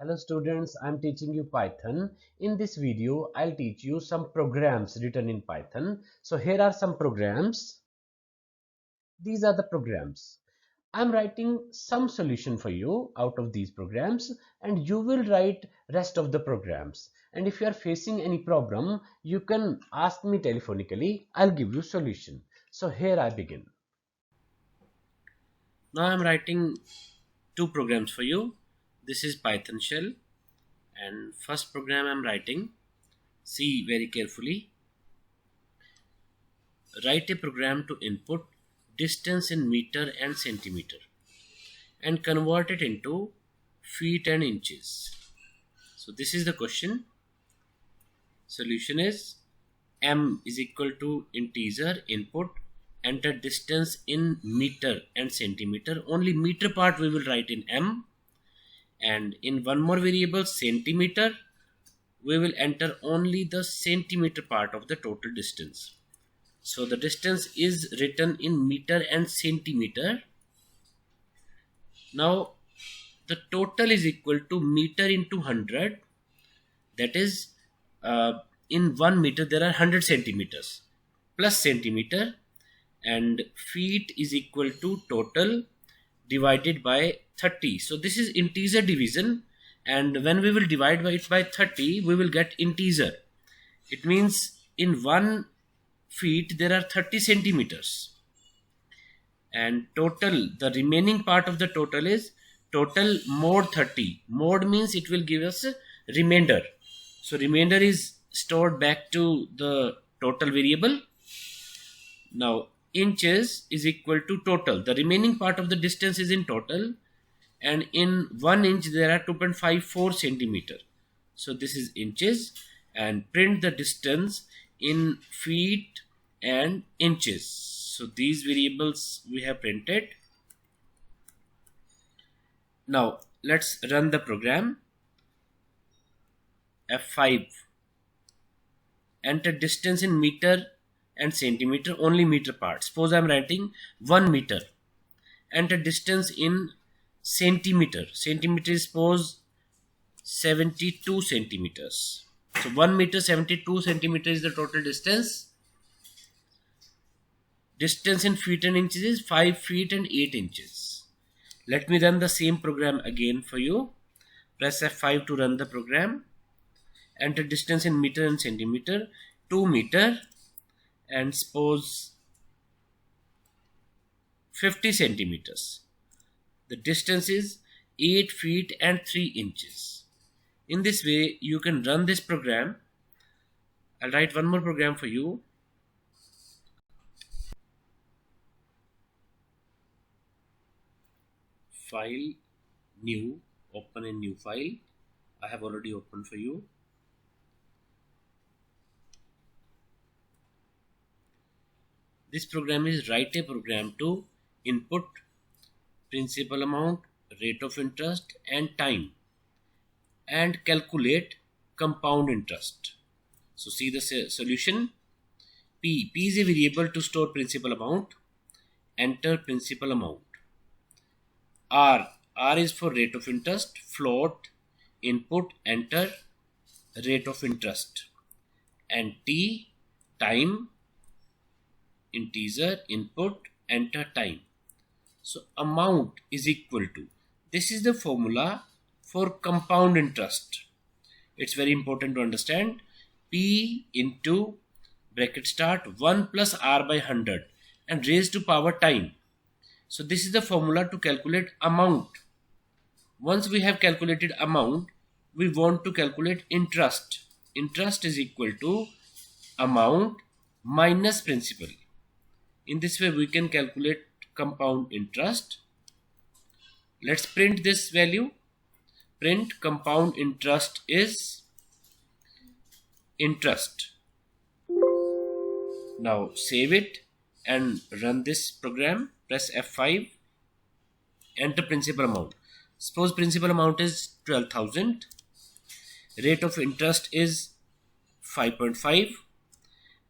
Hello students, I'm teaching you Python. In this video, I'll teach you some programs written in Python. So here are some programs. These are the programs. I'm writing some solution for you out of these programs and you will write rest of the programs. And if you are facing any problem, you can ask me telephonically. I'll give you solution. So here I begin. Now I'm writing two programs for you. This is Python shell, and first program I'm writing, see very carefully. Write a program to input distance in meter and centimeter and convert it into feet and inches. So this is the question. Solution is m is equal to integer input, enter distance in meter and centimeter. Only meter part we will write in m, and in one more variable centimeter we will enter only the centimeter part of the total distance. So the distance is written in meter and centimeter. Now the total is equal to meter into 100, that is in 1 meter there are 100 centimeters plus centimeter, and feet is equal to total divided by 30. So this is integer division, and when we will divide by it by 30 we will get integer. It means in 1 feet there are 30 centimeters, and total, the remaining part of the total is total mod 30. Mod means it will give us a remainder. So remainder is stored back to the total variable. Now inches is equal to total. The remaining part of the distance is in total, and in 1 inch there are 2.54 centimeter. So this is inches, and print the distance in feet and inches. So these variables we have printed. Now let's run the program. F5, enter distance in meter and centimeter, only meter part. Suppose I'm writing 1 meter. Enter distance in centimeter. Centimeter is suppose 72 centimeters. So 1 meter 72 centimeter is the total distance. Distance in feet and inches is 5 feet and 8 inches. Let me run the same program again for you. Press F5 to run the program. Enter distance in meter and centimeter, 2 meter, and suppose 50 centimeters. The distance is 8 feet and 3 inches. In this way you can run this program. I'll write one more program for you. File, new, open a new file. I have already opened for you. This program is write a program to input principal amount, rate of interest and time, and calculate compound interest. So see the solution. P is a variable to store principal amount. Enter principal amount. R is for rate of interest. Float, input, enter rate of interest. And T, time, integer, input, enter time. So amount is equal to, this is the formula for compound interest. It's very important to understand. P into bracket start 1 plus R by 100 and raised to power time. So this is the formula to calculate amount. Once we have calculated amount, we want to calculate interest. Interest is equal to amount minus principal. In this way we can calculate compound interest. Let's print this value. Print compound interest is interest. Now save it and run this program. Press F5. Enter principal amount. Suppose principal amount is 12,000. Rate of interest is 5.5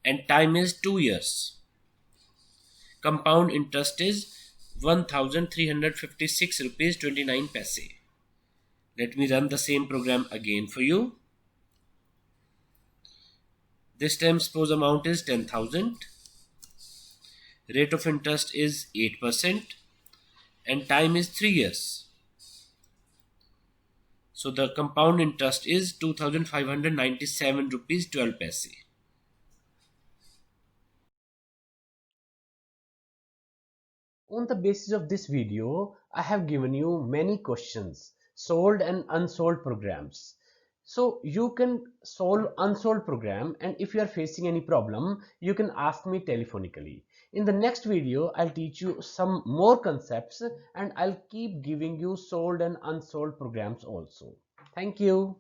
and time is 2 years. Compound interest is 1,356 rupees 29 paise. Let me run the same program again for you. This time suppose amount is 10,000. Rate of interest is 8% and time is 3 years. So the compound interest is 2,597 rupees 12 paise. On the basis of this video, I have given you many questions, solved and unsolved programs. So you can solve unsolved program, and if you are facing any problem, you can ask me telephonically. In the next video, I'll teach you some more concepts and I'll keep giving you solved and unsolved programs also. Thank you.